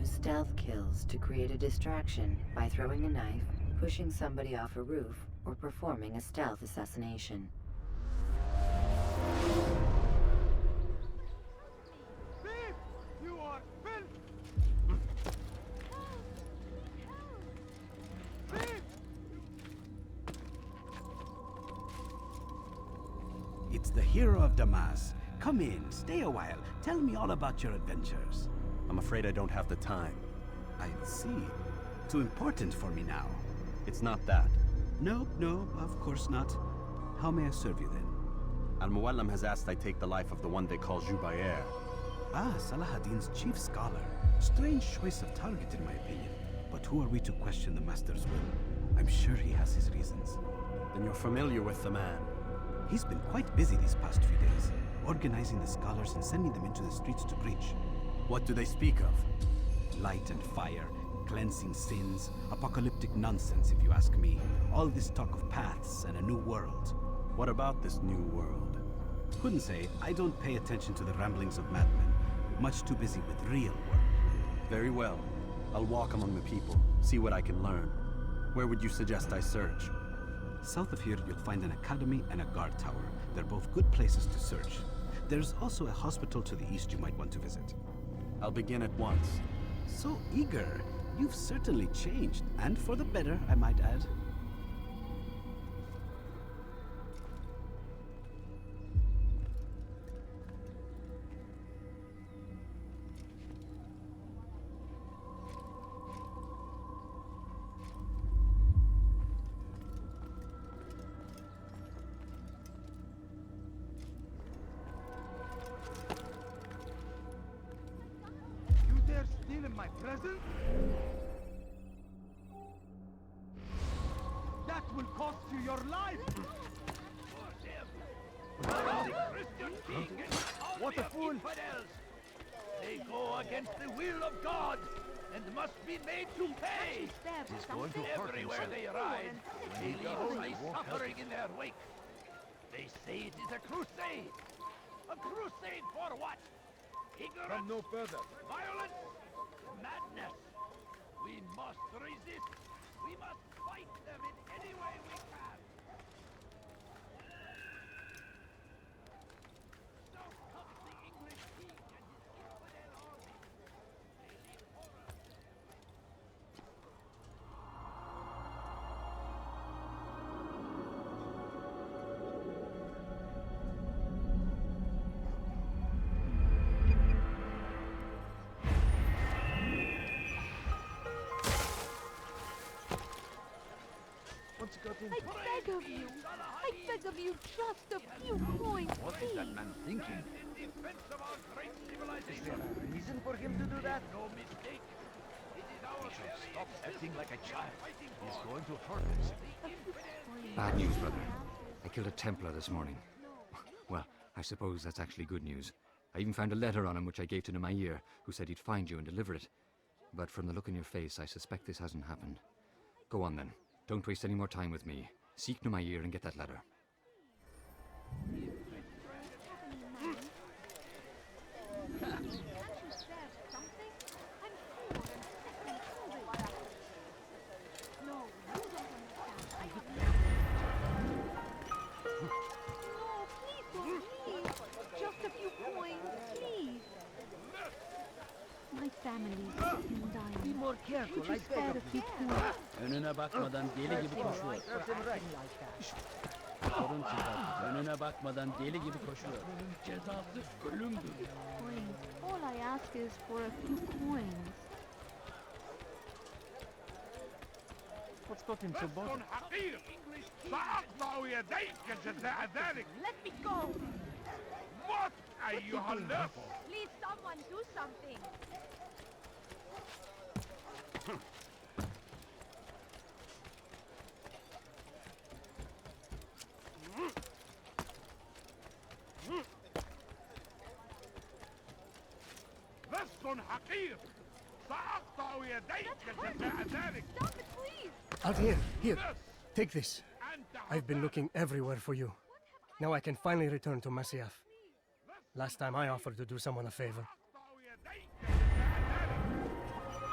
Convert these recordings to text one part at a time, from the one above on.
use stealth kills to create a distraction by throwing a knife, pushing somebody off a roof, or performing a stealth assassination. Thief! You are filth! Thief! It's the hero of Damas. Come in, stay a while. Tell me all about your adventures. I'm afraid I don't have the time. I see. Too important for me now. It's not that. No, of course not. How may I serve you then? Al-Muallim has asked I take the life of the one they call Jubair. Ah, Salahadin's chief scholar. Strange choice of target in my opinion. But who are we to question the Master's will? I'm sure he has his reasons. Then you're familiar with the man. He's been quite busy these past few days, organizing the scholars and sending them into the streets to preach. What do they speak of? Light and fire, cleansing sins, apocalyptic nonsense if you ask me. All this talk of paths and a new world. What about this new world? Couldn't say. I don't pay attention to the ramblings of madmen. Much too busy with real work. Very well. I'll walk among the people, see what I can learn. Where would you suggest I search? South of here, you'll find an academy and a guard tower. They're both good places to search. There's also a hospital to the east you might want to visit. I'll begin at once. So eager. You've certainly changed, and for the better, I might add. You dare steal in my presence? That will cost you your life! What a fool! They go against the will of God and must be made to pay. He's going to hurt Everywhere himself. they ride, they leave only suffering in their wake. They say it is a crusade. A crusade for what? Ignorance, Come no further. violence, madness. We must resist. We must fight them in any way we can. So comes the English king and his infidel army. They leave horror. What's got into? I beg of you, just a few coins, What is that man thinking? In defense of our great Is civilization. there a reason for him to do that? No mistake. It is our very Stop acting like a child. fighting He's for. going to hurt himself. Bad news, brother. I killed a Templar this morning. Well, I suppose that's actually good news. I even found a letter on him which I gave to Nioh, who said he'd find you and deliver it. But from the look in your face, I suspect this hasn't happened. Go on then. Don't waste any more time with me. Seek Nioh and get that letter. Just a few coins, please. My family's been dying. Be more careful, Would you spare a few coins? Önüne bakmadan deli gibi koşuyor. Sorun çıkar. Önüne bakmadan deli gibi koşuyor. Cezası ölümdür. Coins. All I ask is for a few coins. What's got him so bothered? حقير سأقطع يديك جزاء ذلك. Let me go! موت أيها اللص. Please, someone do something! لص حقير سأقطع يديك جزاء ذلك. Stop it, please! Out here, here. لص Take this. أنت I've been looking everywhere for you. Now I can finally return to Masyaf. Last time I offered to do someone a favor. أقطع يديك جزاء ذلك.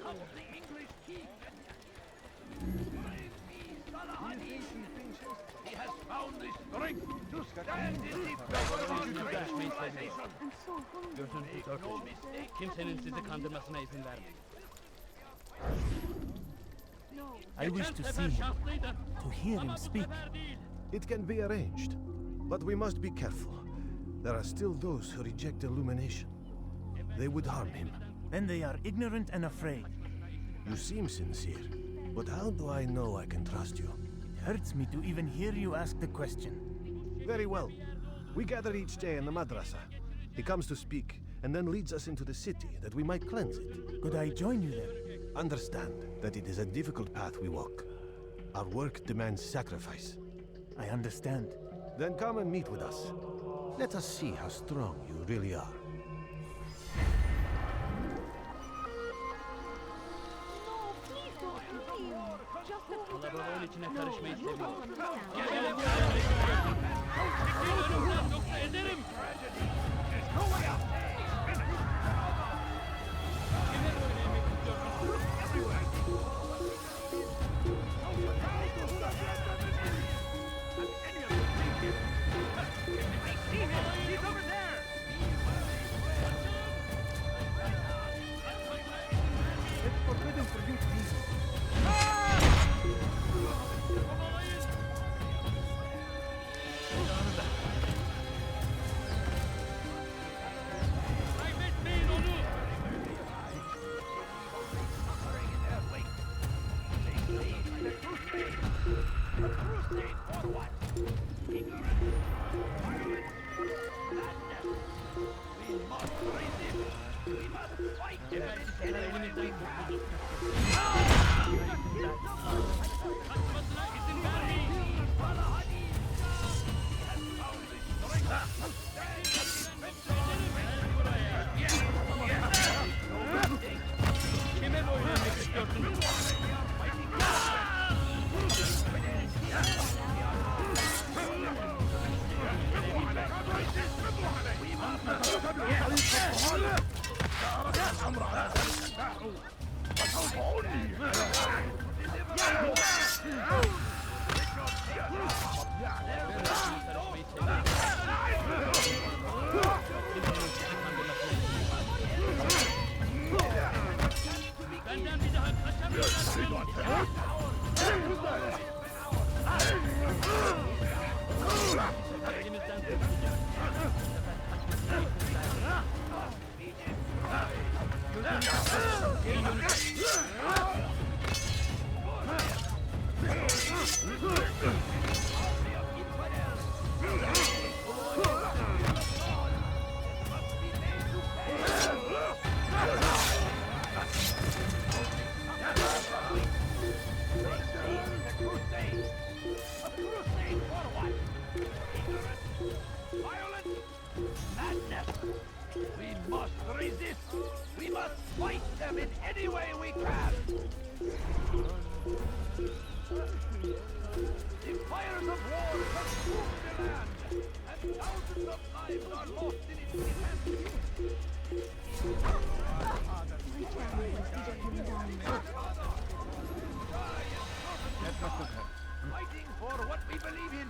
comes the English king. Bring me Salahadin. He has found the strength to stand in the battle of great civilization. Gözünüzü Make dört no açın. mistake. Kimsenin sizi kandırmasına izin vermeyin. I wish to see him, to hear him speak. It can be arranged, but we must be careful. There are still those who reject illumination. They would harm him. Then they are ignorant and afraid. You seem sincere, but how do I know I can trust you? It hurts me to even hear you ask the question. Very well. We gather each day in the madrasa. He comes to speak, and then leads us into the city that we might cleanse it. Could I join you there? Understand that it is a difficult path we walk. Our work demands sacrifice. I understand. Then come and meet with us. Let us see how strong you really are. No, please don't kill him. Just a Kalabalığın içine karışmayı seviyorum. Gel, Gel gel, gel. Çekil önümden yoksa ederim. Kime böyle yemek istiyorsun? He's over there. It's forbidden for you to be. Kaybetmeyin onu. Suffering in their wake. They say it's a crusade. A crusade for what? Ignorance, violence, madness. We must resist. We must fight them in any way we can. Kaçmasına izin vermeyin. Salahadin. He has found the strength to stand in the Kime böyle yemek istiyorsun? Benden bir daha kaçamıyorsun. Elimizden kurtulacak. We must resist. We must fight them in any way we can. The fires of war consume the land, and thousands of lives are lost in its defense. Fighting for what we believe in.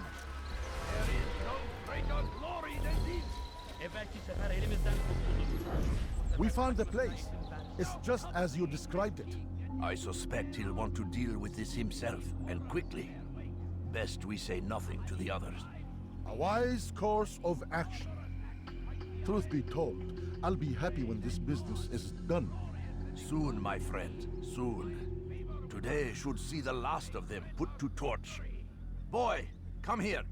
There is no greater glory than this. Evvelki sefer elimizden kurtulduk. We found the place. It's just as you described it. I suspect he'll want to deal with this himself, and quickly. Best we say nothing to the others. A wise course of action. Truth be told, I'll be happy when this business is done. Soon, my friend, soon. Today should see the last of them put to torch. Boy, come here.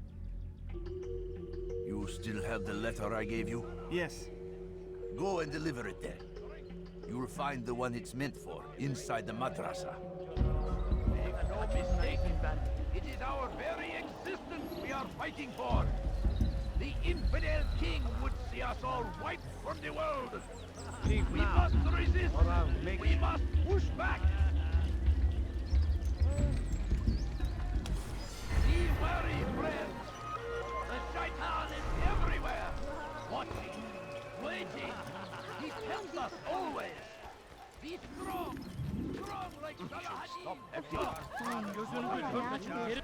You still have the letter I gave you? Yes. Go and deliver it there. You'll find the one it's meant for, inside the madrasa. Make no mistake, it is our very existence we are fighting for. The infidel king would see us all wiped from the world. We must resist. We must push back. Be wary, friends. The shaitan is everywhere. Watching, waiting. He tempts us always. Be strong. Stop acting. Gözünü kör kaçın. Geri...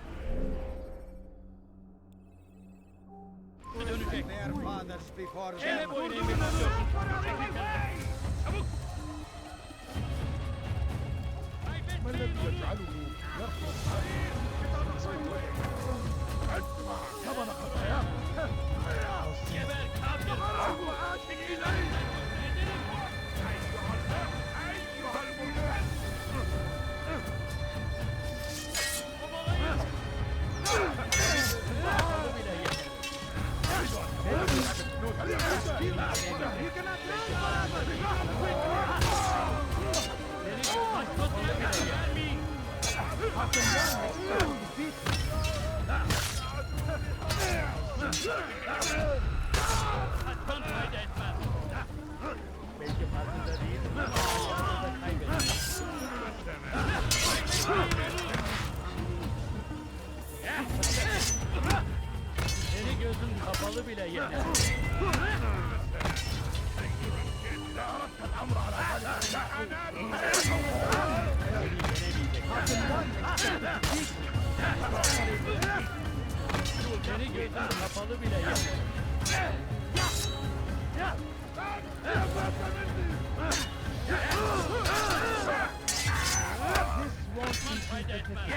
Dönecek. Çele boyunu emir tutuyorsun. Çabuk. ما الذي يجعله يرفض ثمن خطاياه Geber kafir. Hakkın fayda etmez. Belki farkında değil mi? Orada kaybettim. Seni gözün kapalı bile yener. Seni gözün kapalı bile yener. Fayda etmez.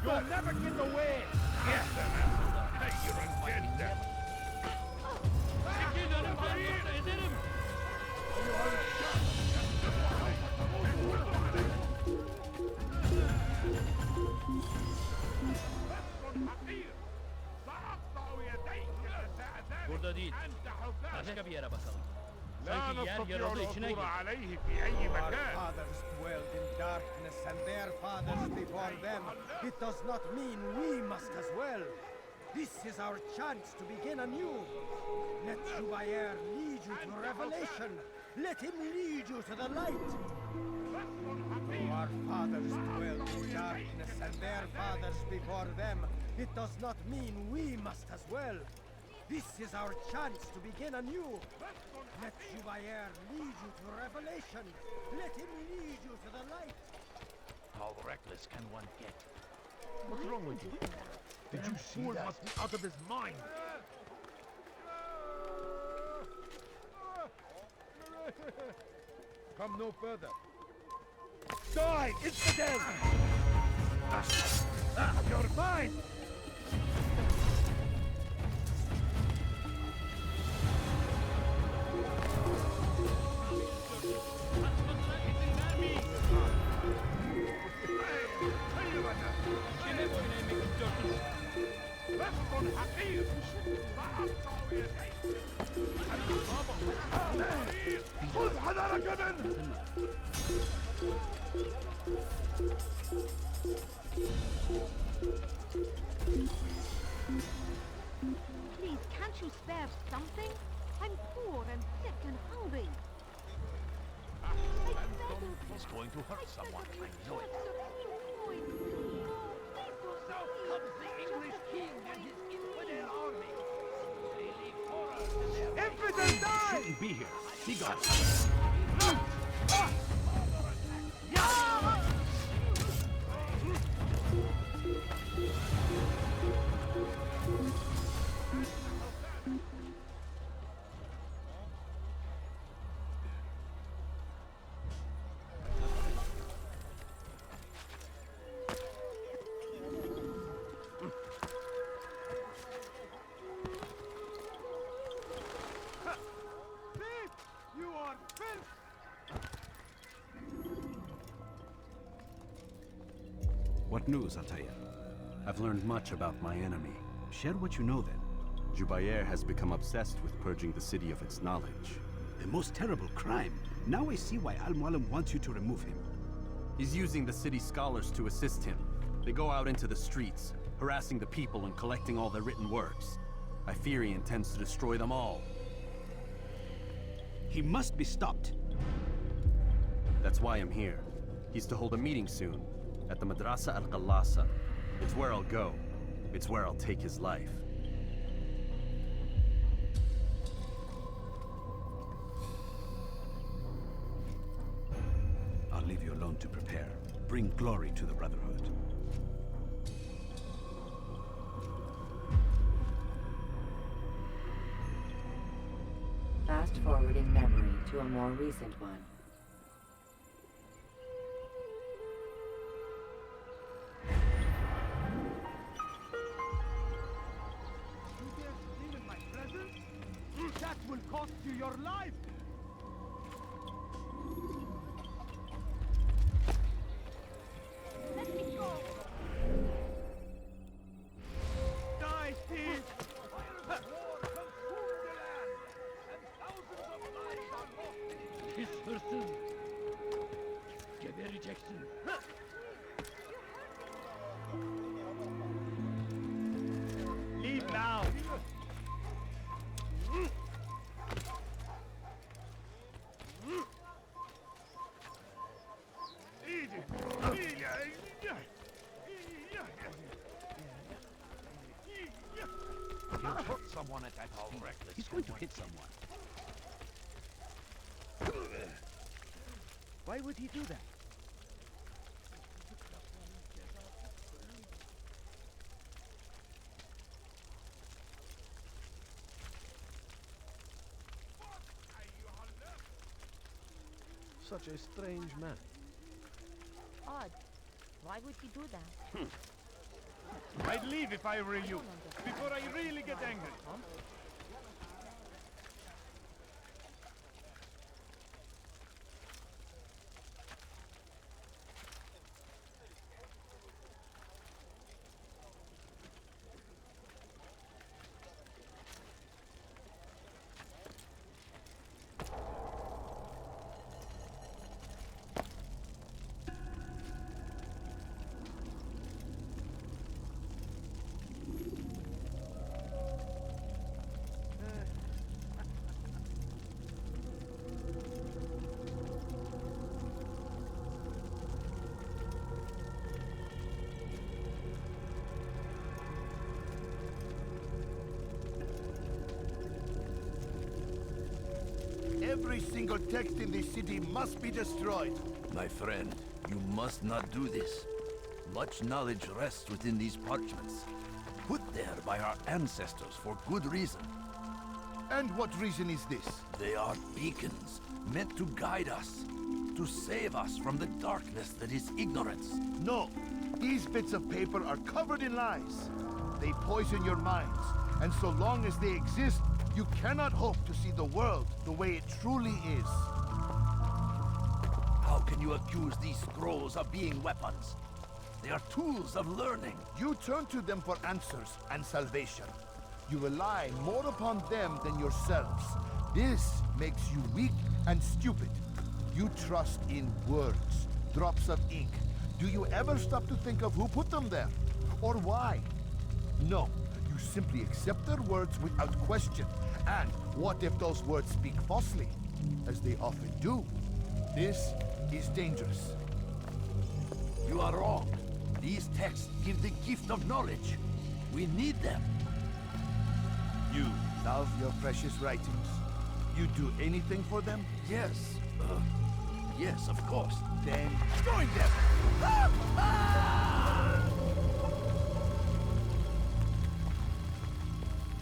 You'll never get away! Çekil önümden yoksa ederim. Burada değil. Başka bir yere bakalım. Sanki yer yarıldı içine girdi. Our fathers dwelled in darkness and their fathers before them. It does not mean we must as well. This is our chance to begin anew. Let Jubair lead you to revelation. Let him lead you to the light. Though our fathers dwelled in darkness and their fathers before them, it does not mean we must as well. This is our chance to begin anew. Let Jubair lead you to revelation. Let him lead you to the light. How reckless can one get? What's wrong with you? Did you see that? Must be out of his mind. Come no further. Die! Infidel! You're mine! Kime boyun eğmek istiyorsunuz? خذ حذرك منه! Please, can't you spare something? I'm poor and sick and hungry. He's going to hurt someone. I know it. So comes the English king and his infidel army. They leave horror to their Infidel, die! Shouldn't be here. He got You are filth! What news, Altair? I've learned much about my enemy. Share what you know then. Jubair has become obsessed with purging the city of its knowledge. The most terrible crime. Now I see why Al-Mualim wants you to remove him. He's using the city scholars to assist him. They go out into the streets, harassing the people and collecting all their written works. I fear he intends to destroy them all. He must be stopped. That's why I'm here. He's to hold a meeting soon, at the Madrasa al-Qallasa. It's where I'll go. It's where I'll take his life. time to prepare. Bring glory to the Brotherhood. Fast forwarding memory to a more recent one. You dare scream in my presence? That will cost you your life! Let me go! Die, thief! War consumed the land, and thousands of lives are lost. Pis hırsız. Gebereceksin. Leave now! He'll hurt someone at that all reckless. He's going to hit someone. Why would he do that? Such a strange man. Odd. Why would he do that? I'd leave if I were you, before I really get angry. Every single text in this city must be destroyed. My friend, you must not do this. Much knowledge rests within these parchments, put there by our ancestors for good reason. And what reason is this? They are beacons, meant to guide us, to save us from the darkness that is ignorance. No, these bits of paper are covered in lies. They poison your minds, and so long as they exist, you cannot hope to see the world the way it truly is. How can you accuse these scrolls of being weapons? They are tools of learning. You turn to them for answers and salvation. You rely more upon them than yourselves. This makes you weak and stupid. You trust in words, drops of ink. Do you ever stop to think of who put them there? Or why? No, you simply accept their words without question. And what if those words speak falsely? As they often do. This is dangerous. You are wrong. These texts give the gift of knowledge. We need them. You love your precious writings? You'd do anything for them? Yes. Yes, of course. Then join them!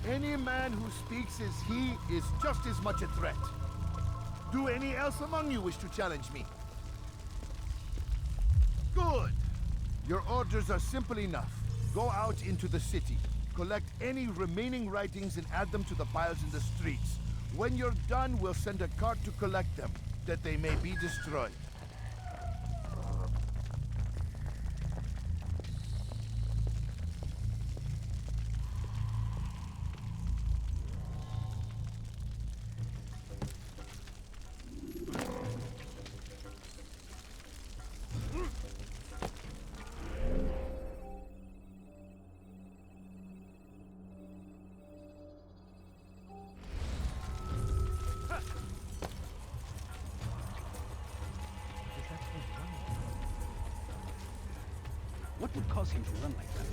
Any man who speaks as he is just as much a threat. Do any else among you wish to challenge me? Good! Your orders are simple enough. Go out into the city, collect any remaining writings and add them to the piles in the streets. When you're done, we'll send a cart to collect them, that they may be destroyed. What would cause him to run like that?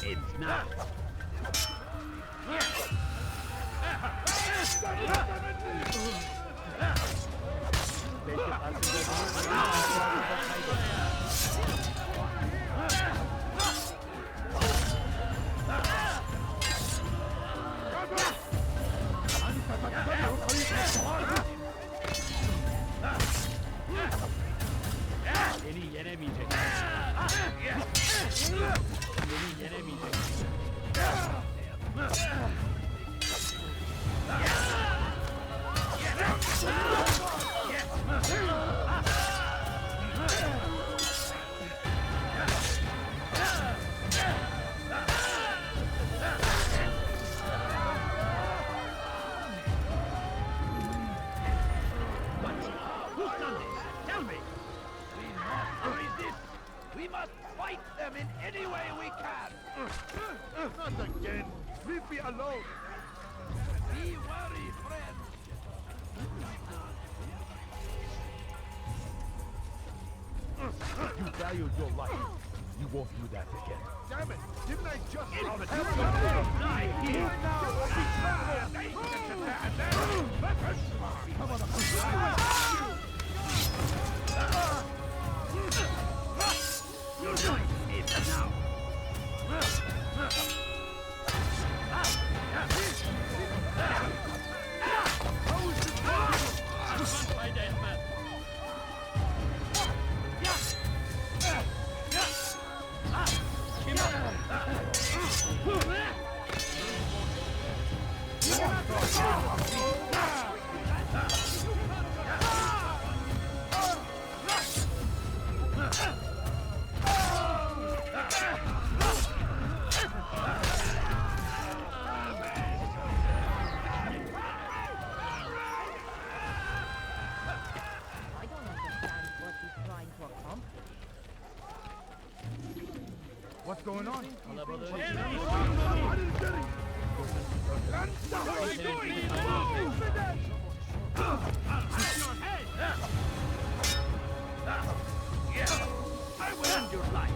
ends now. Beni yenemeyecek. Beni yenemeyecek. We must fight them in any way we can! Not again! Leave me alone! Be wary, friend! You valued your life. You won't do that again. Damn it! Didn't I just Come Your life is now. What's going on? I will end your life.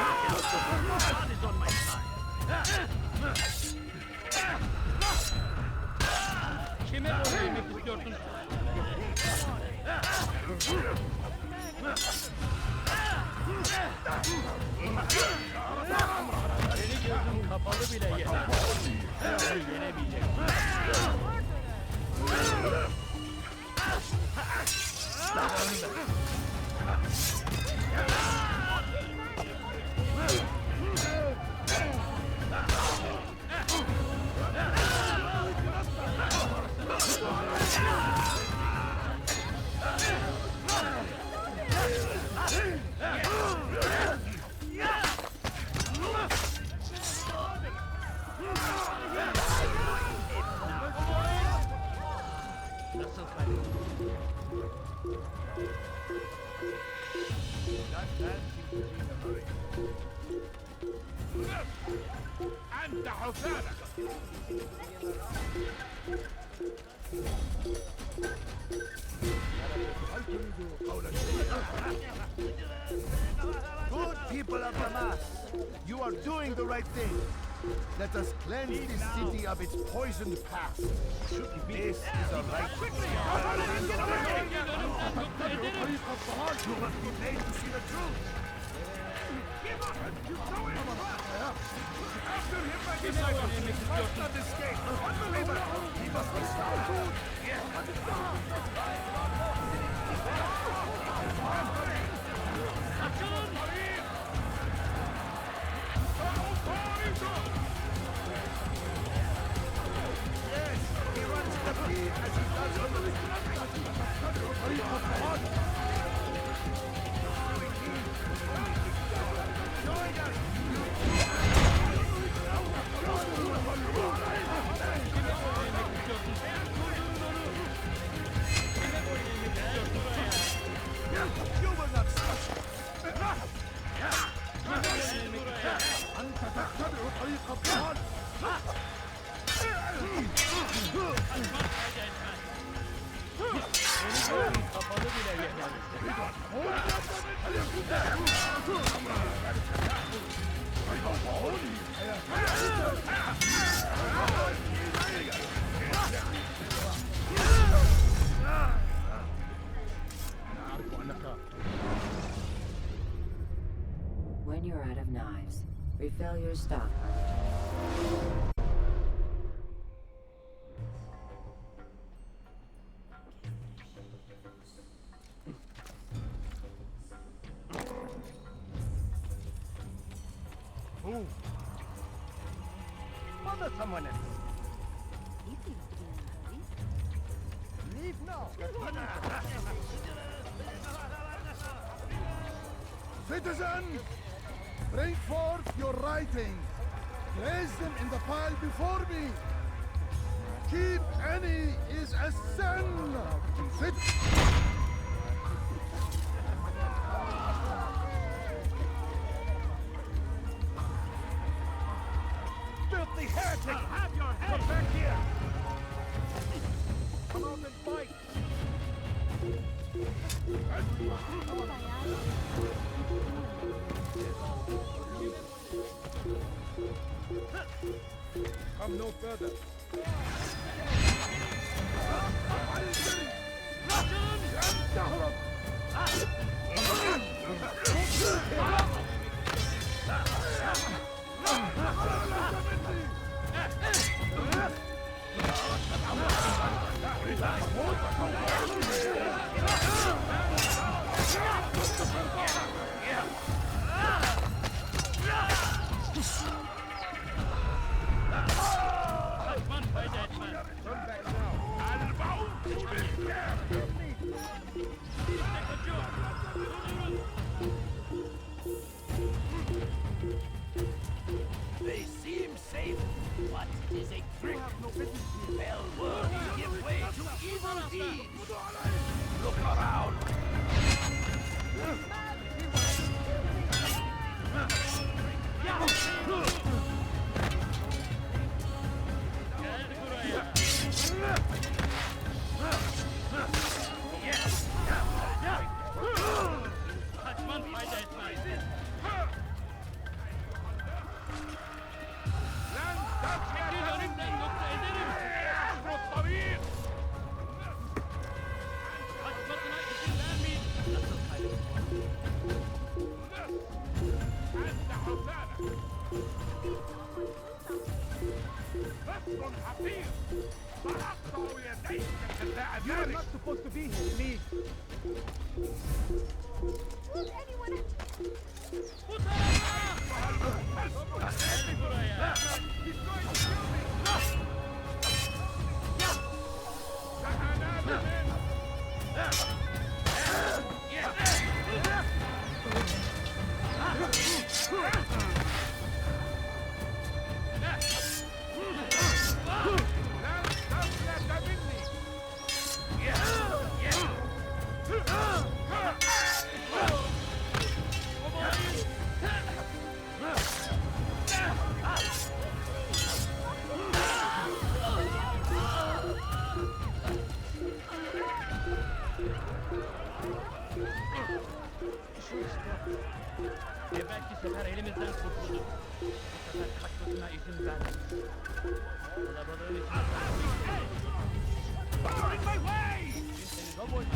God is on my side. Kime doğru yemek istiyorsun? Seni gözüm kapalı bile yener. Seni yenemeyecek. Nasıl kaybettin? أنت حسانك! Good people of Damas, you are doing the right thing. Let us cleanse this city of its poisoned past. This is a right thing. You must be made to see the truth! Give up! You throw it! After him by this side! Must not escape! Unbeliever! He must be stopped! Yes, he runs the pit as he does on the Kime doğru yemek istiyorsun? When you're out of knives, refill your stock. Move. Bother someone else. He seems to be in a hurry. Leave now. Citizens, bring forth your writings. Place them in the pile before me. Keep any is a sin. Sit. Filthy heretic! I'll have your head! Come back here! Come out and fight! Come no further. They seem safe, but it is a trick. Fell words give way to evil deeds. Look around. You are not supposed to be here, leave. Won't anyone... He's going to kill me! Evvelki sefer elimizden kurtulduk. Bu sefer kaçmasına izin vermeyiz. Kalabalığın içine... Out of my way! Kimsenin robot...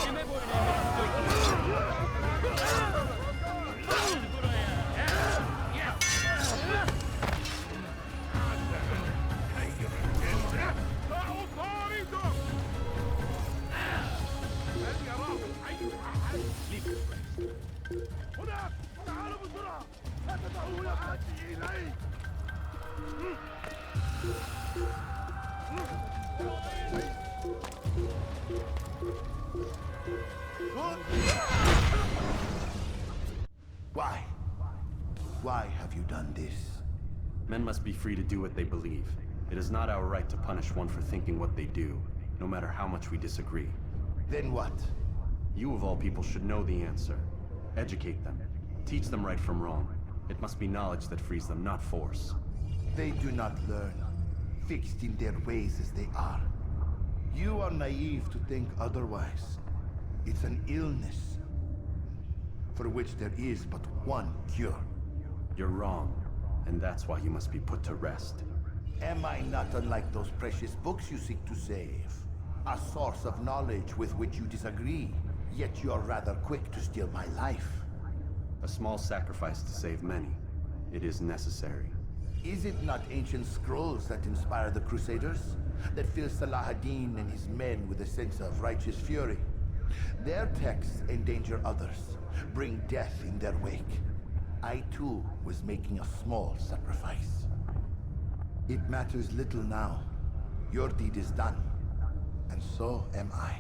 Kime boyun eğmek هناك! تعالوا بسرعة! لا تدعوا أحدي إلي! Why? Why have you done this? Men must be free to do what they believe. It is not our right to punish one for thinking what they do, no matter how much we disagree. Then what? You of all people should know the answer. Educate them. Teach them right from wrong. It must be knowledge that frees them, not force. They do not learn. fixed in their ways as they are. You are naive to think otherwise. It's an illness for which there is but one cure. You're wrong, and that's why you must be put to rest. Am I not unlike those precious books you seek to save? A source of knowledge with which you disagree, yet you're rather quick to steal my life. A small sacrifice to save many. It is necessary. Is it not ancient scrolls that inspire the Crusaders? That fill Salah ad-Din and his men with a sense of righteous fury? Their texts endanger others, bring death in their wake. I too was making a small sacrifice. It matters little now. Your deed is done, and so am I.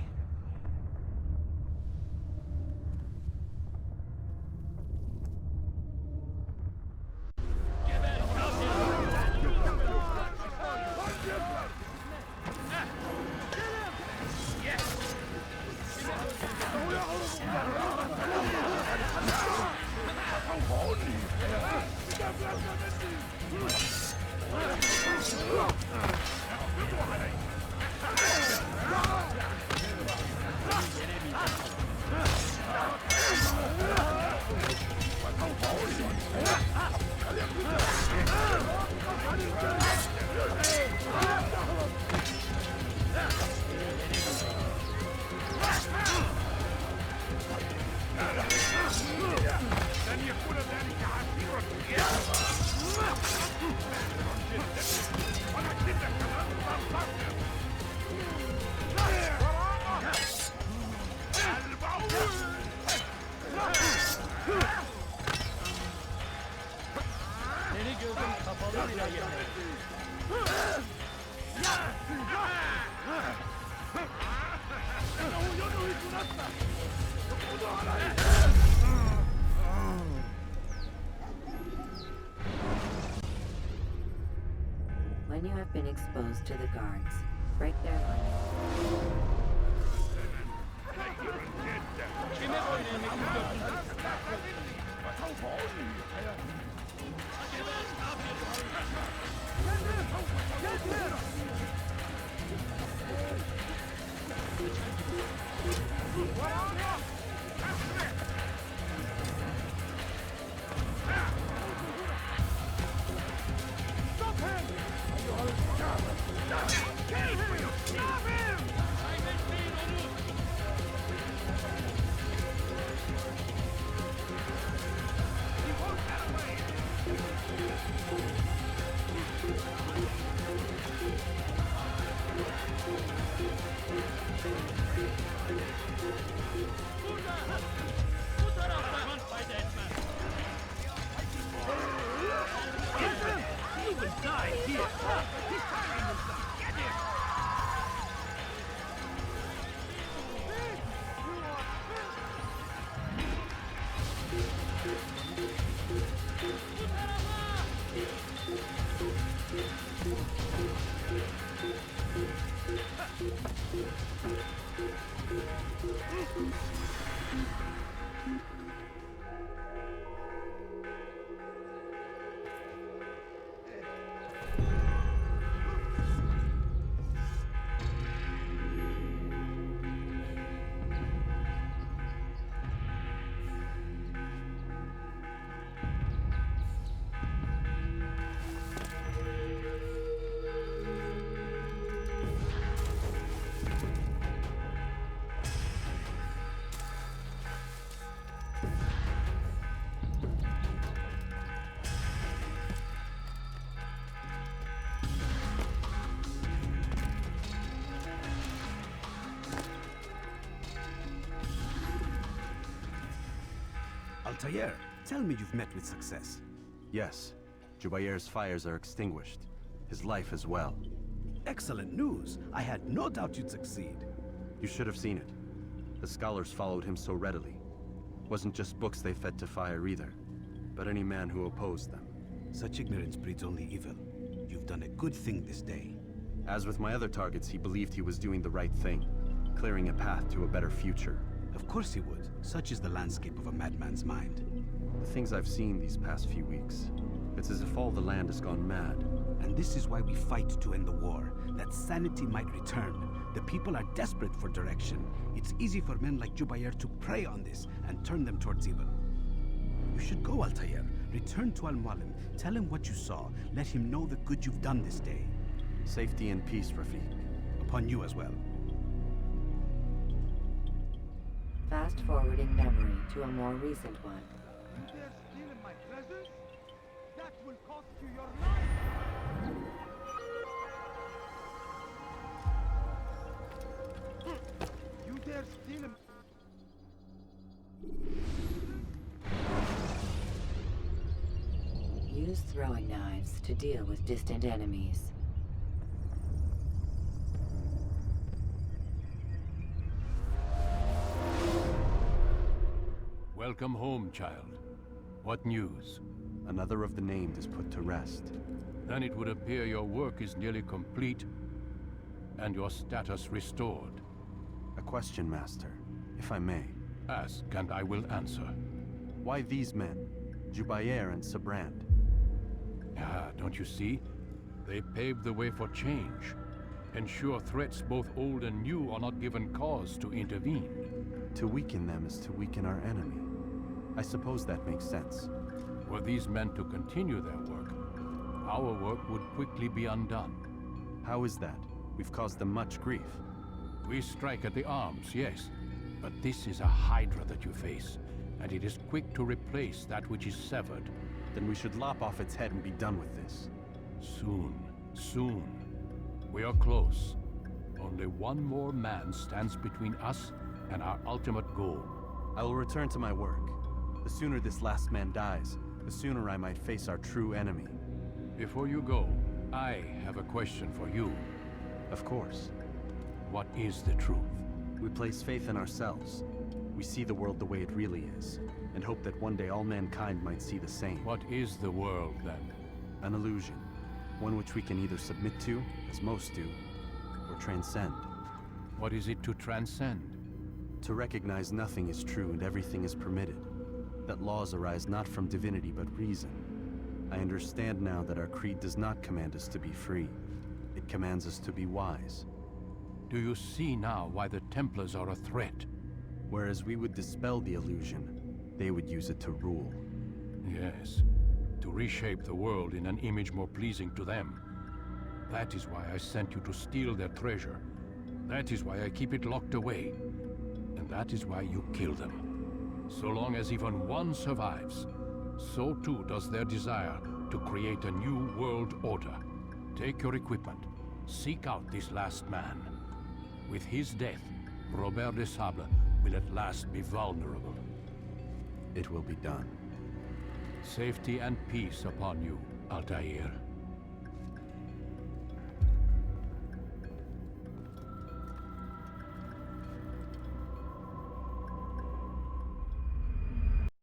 When you have been exposed to the guards, break their line. Altair, tell me you've met with success. Yes. Jubair's fires are extinguished. His life as well. Excellent news. I had no doubt you'd succeed. You should have seen it. The scholars followed him so readily. Wasn't just books they fed to fire either, but any man who opposed them. Such ignorance breeds only evil. You've done a good thing this day. As with my other targets, he believed he was doing the right thing, clearing a path to a better future. Of course he would. Such is the landscape of a madman's mind. The things I've seen these past few weeks, it's as if all the land has gone mad. And this is why we fight to end the war, that sanity might return. The people are desperate for direction. It's easy for men like Jubair to prey on this and turn them towards evil. You should go, Altair. Return to Al-Mualim. Tell him what you saw. Let him know the good you've done this day. Safety and peace, Rafiq. Upon you as well. Fast-forwarding memory to a more recent one. You dare steal in my presence? That will cost you your life! You dare steal in... Use throwing knives to deal with distant enemies. Welcome home, child. What news? Another of the named is put to rest. Then it would appear your work is nearly complete, and your status restored. A question, Master, if I may. Ask, and I will answer. Why these men? Jubair and Sabrand? Ah, don't you see? They paved the way for change. Ensure threats both old and new are not given cause to intervene. To weaken them is to weaken our enemy. I suppose that makes sense. Were these men to continue their work, our work would quickly be undone. How is that? We've caused them much grief. We strike at the arms, yes. But this is a hydra that you face, and it is quick to replace that which is severed. Then we should lop off its head and be done with this. Soon, soon. We are close. Only one more man stands between us and our ultimate goal. I will return to my work. The sooner this last man dies, the sooner I might face our true enemy. Before you go, I have a question for you. Of course. What is the truth? We place faith in ourselves. We see the world the way it really is, and hope that one day all mankind might see the same. What is the world, then? An illusion. One which we can either submit to, as most do, or transcend. What is it to transcend? To recognize nothing is true and everything is permitted. That laws arise not from divinity but reason. I understand now that our creed does not command us to be free. It commands us to be wise. Do you see now why the Templars are a threat? Whereas we would dispel the illusion, they would use it to rule. Yes, to reshape the world in an image more pleasing to them. That is why I sent you to steal their treasure. That is why I keep it locked away. And that is why you kill them. So long as even one survives, so too does their desire to create a new world order. Take your equipment. Seek out this last man. With his death, Robert de Sable will at last be vulnerable. It will be done. Safety and peace upon you, Altair.